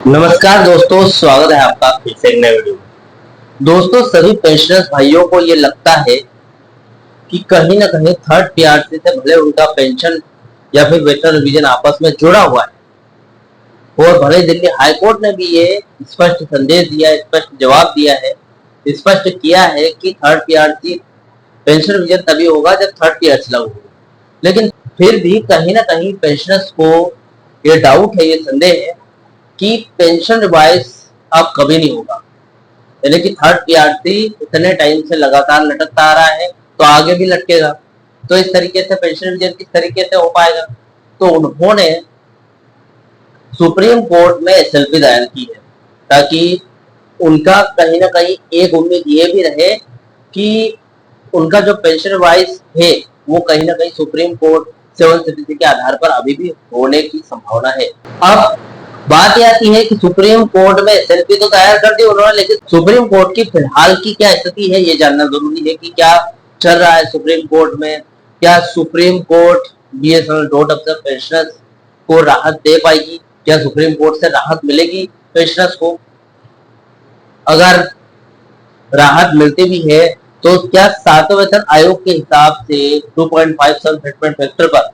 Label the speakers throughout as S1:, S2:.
S1: नमस्कार दोस्तों, स्वागत है आपका फिर से एक नए वीडियो में। दोस्तों, सभी पेंशनर्स भाइयों को ये लगता है कि कहीं ना कहीं थर्ड पीआरसी से भले उनका पेंशन या फिर वेतन रिवीजन आपस में जुड़ा हुआ है, और भले दिल्ली हाई कोर्ट ने भी ये स्पष्ट संदेश दिया है, स्पष्ट जवाब दिया है, स्पष्ट किया है कि थर्ड पीआरसी पेंशन रिवीजन तभी होगा जब थर्ड पीआरसी लागू होगा। लेकिन फिर भी कहीं ना कहीं पेंशनर्स को ये डाउट है, ये संदेह है कि पेंशन रिवाइज अब कभी नहीं होगा। यानी कि थर्ड पीआरसी इतने टाइम से लगातार लटकता आ रहा है, तो आगे भी लटकेगा। तो इस तरीके से पेंशन रिवीजन किस तरीके से हो पाएगा? तो उन्होंने सुप्रीम कोर्ट में एसएलपी दायर की है, ताकि उनका कहीं ना कहीं एक उम्मीद ये भी रहे कि उनका जो पेंशन रिवाइज है वो कहीं ना कहीं सुप्रीम कोर्ट 770 के आधार पर अभी भी होने की संभावना है। अब बात यह आती है कि सुप्रीम कोर्ट में एसएलपी तो दायर कर दी उन्होंने, लेकिन सुप्रीम कोर्ट की फिलहाल की क्या स्थिति है ये जानना जरूरी है कि क्या चल रहा है सुप्रीम कोर्ट में। क्या सुप्रीम कोर्ट बीएसएनएल डॉट अफसर पेंशनर्स को राहत दे पाएगी? क्या सुप्रीम कोर्ट से राहत मिलेगी पेंशनर्स को? अगर राहत मिलती भी है तो क्या सातवें वेतन आयोग के हिसाब से 2.57 फिटमेंट फैक्टर पर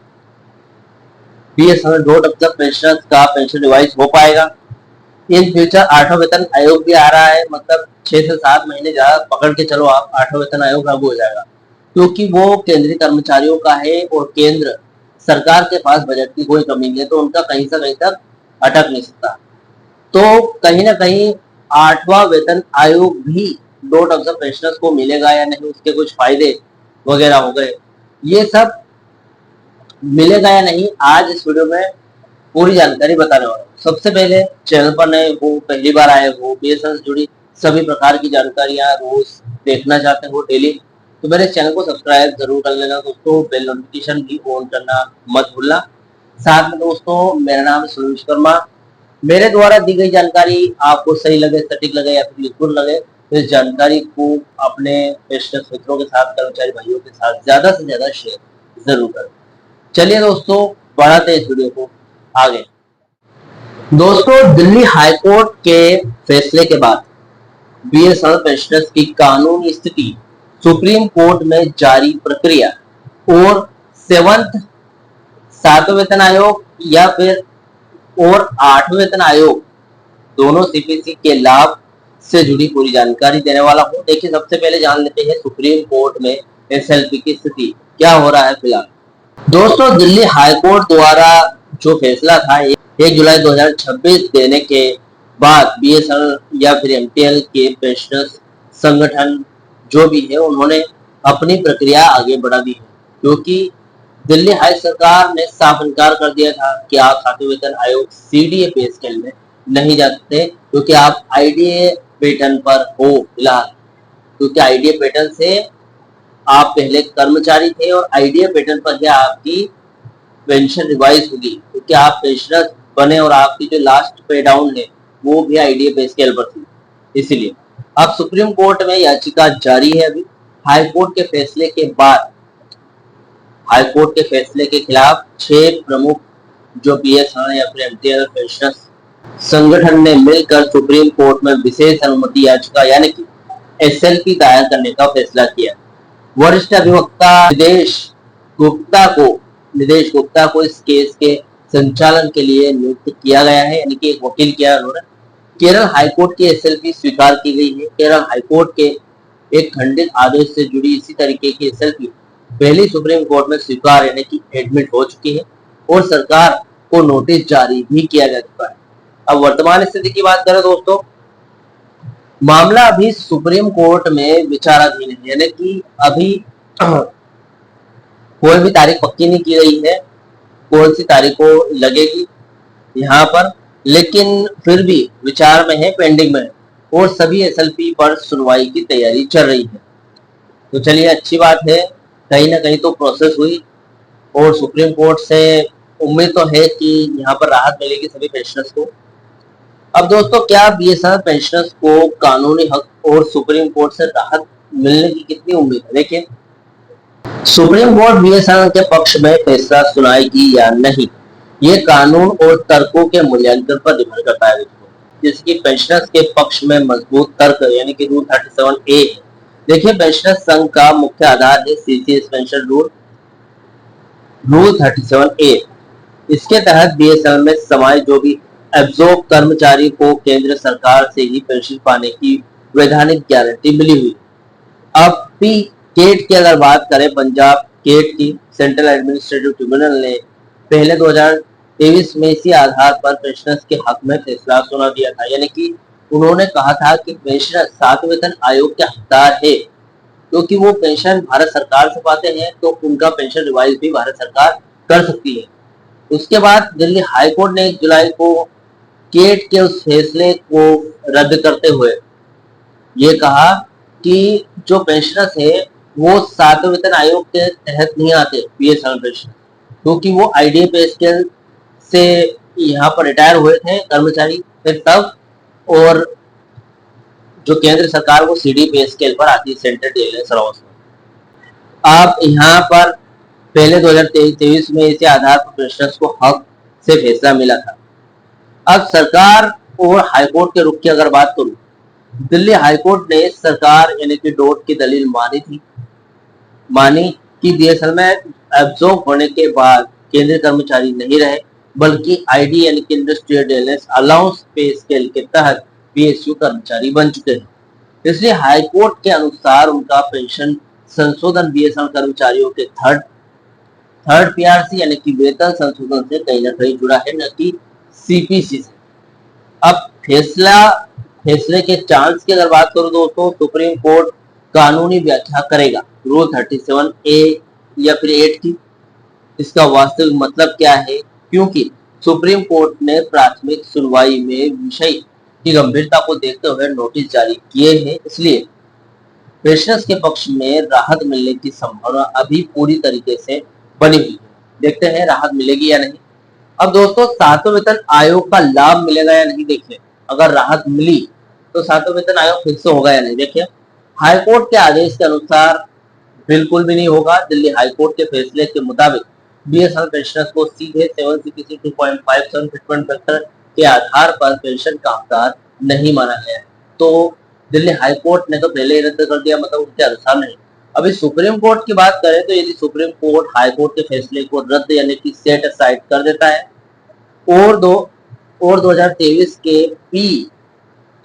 S1: बीएसएनएल डॉट अफसर पेंशनर्स का पेंशन रिवाइज हो पाएगा? इन फ्यूचर आठवां वेतन आयोग भी आ रहा है, मतलब 6 से 7 महीने ज्यादा पकड़ के चलो आप, आठवां वेतन आयोग लागू हो जाएगा, क्योंकि वो केंद्रीय कर्मचारियों का है और केंद्र सरकार के पास बजट की कोई कमी नहीं है, तो उनका कहीं से कहीं तक अटक नहीं सकता। तो कहीं ना कहीं आठवां वेतन आयोग भी डॉट अफसर पेंशनर्स को मिलेगा या नहीं, उसके कुछ फायदे वगैरह हो गए, ये सब मिलेगा या नहीं, आज इस वीडियो में पूरी जानकारी बताने वाला हूँ। सबसे पहले चैनल पर नए हो, पहली बार आए हो, बीएसएनएल से जुड़ी सभी प्रकार की जानकारियां रोज देखना चाहते हो डेली, तो मेरे चैनल को सब्सक्राइब जरूर कर लेना दोस्तों। बेल नोटिफिकेशन भी ऑन करना मत भूलना। साथ में दोस्तों, मेरा नाम है सुनील विश्वकर्मा। मेरे द्वारा दी गई जानकारी आपको सही लगे, सटीक लगे या फिर यूजफुल लगे, तो इस जानकारी को अपने पेशेंट मित्रों के साथ, कर्मचारी भाइयों के साथ ज्यादा से ज्यादा शेयर जरूर करें। चलिए दोस्तों, बढ़ाते हैं इस वीडियो को आगे। दोस्तों, दिल्ली हाई कोर्ट के फैसले के बाद बीएसएनएल पेंशनर्स की कानूनी स्थिति, सुप्रीम कोर्ट में जारी प्रक्रिया और सेवंथ सातवें वेतन आयोग या फिर और आठवें वेतन आयोग दोनों सीपीसी के लाभ से जुड़ी पूरी जानकारी देने वाला हूं। देखिए, सबसे पहले जान लेते हैं सुप्रीम कोर्ट में एसएलपी की स्थिति क्या हो रहा है फिलहाल। दोस्तों, दिल्ली हाई कोर्ट द्वारा जो फैसला था 1 जुलाई 2026 देने के बाद बीएसएनएल या फिर एमटीएल के पेंशनर्स संगठन जो भी है उन्होंने अपनी प्रक्रिया आगे बढ़ा दी है, क्योंकि दिल्ली हाई सरकार ने साफ इनकार कर दिया था कि आप सातवें वेतन आयोग सीडीए पे स्केल में नहीं जा सकते, क्योंकि आप आईडीए वेतन पर हो फिलहाल। क्योंकि आईडीए पैटर्न से आप पहले कर्मचारी थे और आईडीए पैटर्न पर ही आपकी पेंशन रिवाइज होगी, क्योंकि आप पेंशनर बने और आपकी जो लास्ट पे डाउन है वो भी आईडीए पे स्केल पर थी। इसीलिए अब सुप्रीम कोर्ट में याचिका जारी है। अभी हाई कोर्ट के फैसले के बाद, हाई कोर्ट के फैसले के खिलाफ 6 प्रमुख जो बीएसएनएल या फिर एमटीएल पेंशनर्स संगठन ने मिलकर सुप्रीम कोर्ट में विशेष अनुमति याचिका यानी कि एसएलपी दायर करने का फैसला किया। वरिष्ठ अधिवक्ता निदेश गुप्ता को इस केस के संचालन के लिए नियुक्त किया गया है, यानी कि एक वकील किया उन्होंने। केरल हाईकोर्ट की एसएलपी स्वीकार की गई है। केरल हाईकोर्ट के एक खंडित आदेश से जुड़ी इसी तरीके की एसएलपी पहली सुप्रीम कोर्ट में स्वीकार यानी कि एडमिट हो चुकी है और सरकार को नोटिस जारी भी किया जा चुका है। अब वर्तमान स्थिति की बात करें दोस्तों, मामला अभी सुप्रीम कोर्ट में विचाराधीन है, यानी कि अभी कोई भी तारीख पक्की नहीं की गई है कौन सी तारीख को लगेगी यहाँ पर, लेकिन फिर भी विचार में है, पेंडिंग में है और सभी एसएलपी पर सुनवाई की तैयारी चल रही है। तो चलिए, अच्छी बात है, कहीं ना कहीं तो प्रोसेस हुई और सुप्रीम कोर्ट से उम्मीद तो है कि यहाँ पर राहत मिलेगी सभी पेंशनर्स को। अब दोस्तों, क्या बीएसएनएल पेंशनर्स को कानूनी हक और सुप्रीम कोर्ट से राहत मिलने की कितनी उम्मीद है? लेकिन सुप्रीम कोर्ट बीएसएनएल के पक्ष में फैसला सुनाएगी या नहीं, ये कानून और तर्कों के मूल्यांकन पर निर्भर करता है। जिसकी पेंशनर्स के पक्ष में मजबूत तर्क यानी कि रूल 37A है। देखिए, पेंशनर्स संघ का मुख्य आधार है सीसीएस पेंशन रूल 37A। इसके तहत बीएसएनएल में समाये जो भी एब्जॉर्ब कर्मचारी को केंद्र सरकार से ही पेंशन पाने की वैधानिक गारंटी मिली हुई। अब भी केट की अगर बात करें, पंजाब केट की सेंट्रल एडमिनिस्ट्रेटिव ट्रिब्यूनल ने पहले 2023 में इसी आधार पर पेंशनर्स के हक में फैसला सुना दिया था। यानी कि उन्होंने कहा था कि पेंशनर 7वें वेतन आयोग के हकदार है, क्योंकि वो पेंशन भारत सरकार से पाते हैं, तो उनका पेंशन रिवाइज भी भारत सरकार कर सकती है। उसके बाद दिल्ली हाई कोर्ट ने 1 जुलाई को केट के उस फैसले को रद्द करते हुए ये कहा कि जो पेंशनर्स है वो 7वें वेतन आयोग के तहत नहीं आते बीएसएनएल पेंशन, क्योंकि वो आईडीए पे स्केल से यहाँ पर रिटायर हुए थे कर्मचारी फिर तब, और जो केंद्र सरकार वो सीडी पे स्केल पर आती है सेंट्रल डिफेंस अलाउंस में। अब यहाँ पर पहले 2023 में इसी आधार पर पेंशनर्स को हक से फैसला मिला था। अब सरकार और हाईकोर्ट के रुख की अगर बात करूं, दिल्ली हाईकोर्ट ने सरकार यानी कि डॉट की दलील मानी कि बीएसएनएल में एब्जॉर्ब होने के बाद केंद्रीय कर्मचारी नहीं रहे, बल्कि आईडी यानी कि इंडस्ट्रियल डिफेंस अलाउंस पे स्केल के तहत पीएसयू कर्मचारी बन चुके हैं। इसलिए हाईकोर्ट के अनुसार उनका पेंशन संशोधन बीएसएनएल कर्मचारियों के थर्ड पीआरसी यानी कि वेतन संशोधन से कहीं ना कहीं जुड़ा है, न कि सीपीसी से। अब फैसले के चांस की अगर बात करूं दोस्तों, सुप्रीम कोर्ट कानूनी व्याख्या करेगा रूल 37A या फिर 8 की। इसका वास्तविक मतलब क्या है, क्योंकि सुप्रीम कोर्ट ने प्राथमिक सुनवाई में विषय की गंभीरता को देखते हुए नोटिस जारी किए हैं, इसलिए पेंशनर्स के पक्ष में राहत मिलने की संभावना अभी पूरी तरीके से बनी हुई है। देखते हैं राहत मिलेगी या नहीं। अब दोस्तों, 7वें वेतन आयोग का लाभ मिलेगा या नहीं, देखिए अगर राहत मिली तो 7वें वेतन आयोग फिर से होगा या नहीं। देखिए, हाईकोर्ट के आदेश के अनुसार बिल्कुल भी नहीं होगा। दिल्ली हाईकोर्ट के फैसले के मुताबिक बीएसएनएल पेंशनर्स को सीधे 7CPC 2.57 फिटमेंट फैक्टर के आधार पर पेंशन का हकदार नहीं माना गया है। तो दिल्ली हाईकोर्ट ने तो पहले ही रद्द कर दिया, मतलब उनके अनुसार नहीं। अभी सुप्रीम कोर्ट की बात करें तो यदि सुप्रीम कोर्ट हाईकोर्ट के फैसले को रद्द यानी कि सेट असाइड कर देता है और 2023 के पी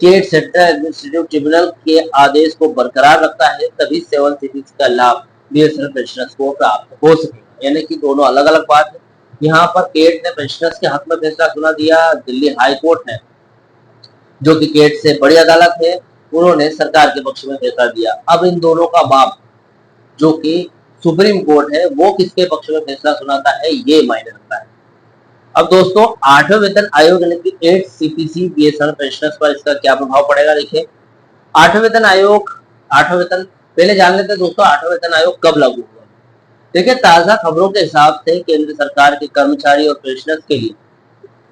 S1: केट सेंट्रल एडमिनिस्ट्रेटिव ट्रिब्यूनल के आदेश को बरकरार रखता है, तभी 7CPC का लाभ बीएसएनएल पेंशनर्स को प्राप्त हो सकेगा। यानी कि दोनों अलग अलग बात है। यहाँ पर केट ने पेंशनर्स के हक में फैसला सुना दिया, दिल्ली हाई कोर्ट ने जो कि केट से बड़ी अदालत है उन्होंने सरकार के पक्ष में फैसला दिया। अब इन दोनों का बाप जो कि सुप्रीम कोर्ट है वो किसके पक्ष में फैसला सुनाता है, ये मायने रखता है। अब दोस्तों, 8वें वेतन आयोग यानी कि 8CPC बीएसएनएल पेंशनर्स पर इसका क्या प्रभाव पड़ेगा, देखिए 8वें वेतन आयोग 8वां वेतन पहले जान लेते हैं दोस्तों 8वां वेतन आयोग कब लागू हुआ। देखिए, ताजा खबरों के हिसाब से केंद्र सरकार के कर्मचारी और पेंशनर्स के लिए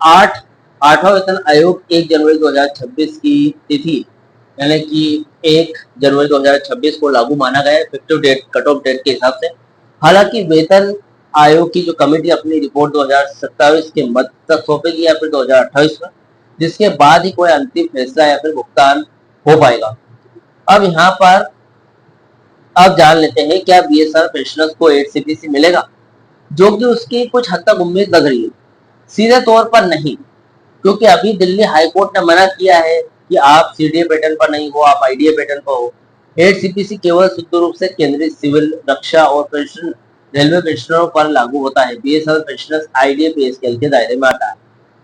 S1: 8वां वेतन आयोग 1 जनवरी 2026 की तिथि यानी कि 1 जनवरी 2026 को लागू माना गया है, effective date cut off date के हिसाब से। हालांकि वेतन आयोग की जो कमेटी अपनी रिपोर्ट 2027 के मध्य तक सौंपेगी या फिर 2028 में, जिसके बाद ही कोई अंतिम फैसला या फिर भुगतान हो पाएगा। अब यहाँ पर अब जान लेते हैं क्या बीएसएनएल पेंशनर्स को 8CPC मिलेगा, जो कि उसकी कुछ हद तक उम्मीद लग रही है। सीधे तौर पर नहीं, क्योंकि अभी दिल्ली हाईकोर्ट ने मना किया है कि आप सीडीए पैटर्न पर नहीं हो, आप आईडीए पैटर्न पर हो। 8CPC केवल शुद्ध रूप से केंद्रीय सिविल रक्षा और पेंशन रेलवे पेंशनरों पर लागू होता है। बीएसएनएल पेंशनर्स आईडीए पे स्केल के दायरे में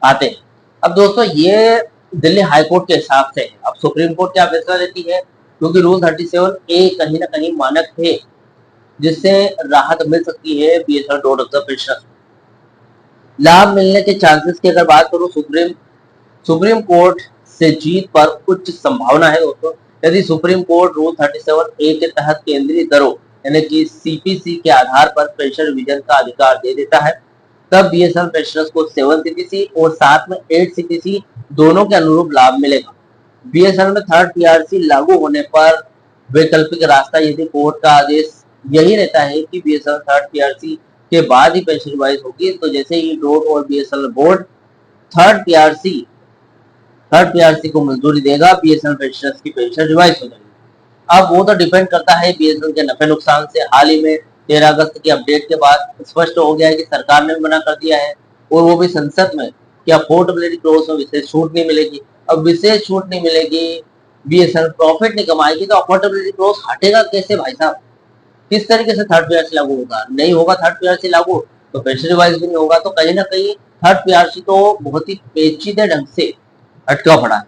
S1: आते हैं। अब दोस्तों, ये दिल्ली हाईकोर्ट के हिसाब से है। अब सुप्रीम कोर्ट क्या फैसला लेती है, क्योंकि रूल 37A कहीं ना कहीं मानक है जिससे राहत मिल सकती है BSNL dot of the pensioners. लाभ मिलने के चांसेस की अगर बात करूं, सुप्रीम कोर्ट से जीत पर उच्च संभावना है दोस्तों। यदि सुप्रीम कोर्ट रूल 37A के तहत केंद्रीय दरों यानी कि सीपीसी के आधार पर पेंशन रिवीजन का अधिकार दे देता है, तब बीएसएनएल पेंशनर्स को 7CPC और साथ में 8CPC दोनों के अनुरूप लाभ मिलेगा। बीएसएनएल में थर्ड पीआरसी लागू होने पर वैकल्पिक रास्ता यदि कोर्ट का आदेश यही रहता है कि बीएसएनएल थर्ड पीआरसी के बाद ही पेंशन रिवाइज होगी, तो जैसे ही डॉट और BSNL board third PRC third PRC को मंजूरी देगा, बीएसएनएल पेंशनर्स की पेंशन रिवाइज हो जाएगी। अब वो तो डिपेंड करता है बीएसएनएल के नफे नुकसान से। हाल ही में 13 अगस्त की अपडेट के बाद स्पष्ट हो गया है कि सरकार ने भी मना कर दिया है, और वो भी संसद में, कि अफोर्डेबिलिटी क्लोज में विशेष छूट नहीं मिलेगी। अब विशेष छूट नहीं मिलेगी, बीएसएनएल प्रॉफिट नहीं कमाएगी, तो अफोर्डेबिलिटी क्लोज हटेगा कैसे भाई साहब? किस तरीके से थर्ड पीआरसी लागू होगा? नहीं होगा थर्ड पीआरसी लागू तो पेंशन रिवाइज भी नहीं होगा। तो कहीं ना कहीं थर्ड पीआरसी तो बहुत ही पेचीदे ढंग से अटका पड़ा है।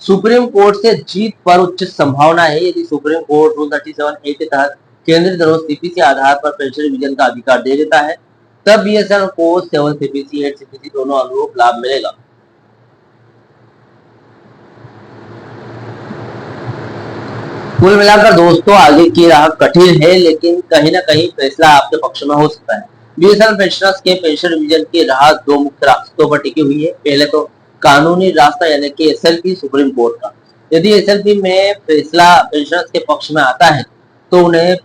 S1: सुप्रीम कोर्ट से जीत पर उच्च संभावना है। यदि सुप्रीम कोर्ट रूल 37A के तहत केंद्रीय दरों सीपीसी आधार पर पेंशन रिवीजन का अधिकार दे देता है, तब बीएसएनएल को 7 सीपीसी 8 सीपीसी दोनों अनुरूप लाभ मिलेगा। कुल मिलाकर दोस्तों आगे की राह कठिन है, लेकिन कहीं ना कहीं फैसला आपके पक्ष में हो सकता है। बीएसएनएल पेंशनर्स के पेंशन रिवीजन की राह दो मुख्य रास्तों पर टिकी हुई है। पहले तो कानूनी रास्ता यानी कि एसएलपी सुप्रीम कोर्ट का। यदि एसएलपी में फैसला पेंशनर्स के पक्ष में आता है तो उन्हें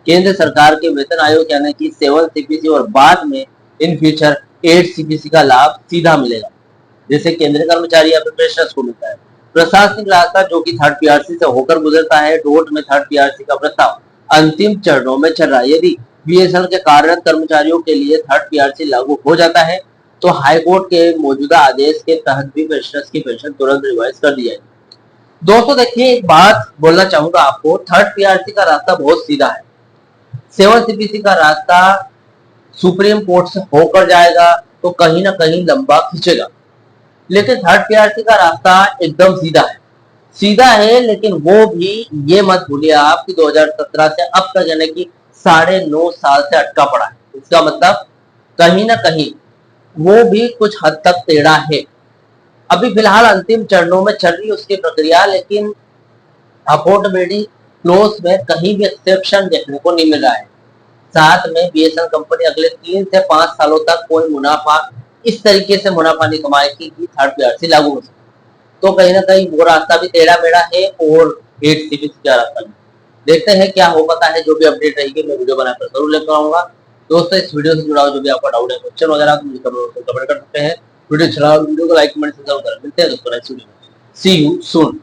S1: केंद्र सरकार के वेतन आयोग यानी कि 7 सीपीसी और बाद में इन फ्यूचर 8 सीपीसी का लाभ सीधा मिलेगा, जैसे केंद्रीय कर्मचारी या फिर पेंशनर्स को मिलता है। प्रशासनिक रास्ता जो कि थर्ड पीआरसी से होकर गुजरता है। डोट में थर्ड पीआरसी का प्रस्ताव अंतिम चरणों में चल रहा है। यदि बीएसएनएल के कार्यरत कर्मचारियों के लिए थर्ड पीआरसी लागू हो जाता है तो हाईकोर्ट के मौजूदा आदेश के तहत भी पेंशनर्स की पेंशन तुरंत रिवाइज कर दी जाएगी। दोस्तों देखिए, एक बात बोलना चाहूंगा आपको, थर्ड पीआरसी का रास्ता बहुत सीधा है। 7 सीपीसी का रास्ता सुप्रीम कोर्ट से होकर जाएगा तो कहीं ना कहीं लंबा खींचेगा, लेकिन थर्ड पीआरसी का रास्ता एकदम सीधा है। लेकिन वो भी ये मत भूलिए आप कि 2017 से अब तक यानी कि 9.5 साल से अटका पड़ा है। इसका मतलब कहीं ना कहीं वो भी कुछ हद तक टेढ़ा है। अभी फिलहाल अंतिम चरणों में चल रही है उसकी प्रक्रिया, लेकिन अफोर्डेबिलिटी क्लोज में कहीं भी एक्सेप्शन देखने को नहीं मिल रहा है। साथ में बीएसएनएल कंपनी अगले 3 से 5 सालों तक कोई मुनाफा, इस तरीके से मुनाफा नहीं कमाएगी कि थर्ड पीआरसी लागू हो सके। तो कहीं ना कहीं वो रास्ता भी टेढ़ा मेढ़ा है और 8 सीपीसी का रास्ता भी। देखते हैं क्या हो पाता है। जो भी अपडेट रहेगी मैं वीडियो बनाकर जरूर लेकर आऊंगा। दोस्तों इस वीडियो से जुड़ा जो भी आपका डाउट है, क्वेश्चन वगैरह, तो मुझे कमेंट कर सकते हैं। वीडियो अच्छा लगा वीडियो को लाइक कमेंट जरूर करें। मिलते हैं दोस्तों नेक्स्ट वीडियो में। सी यू सून।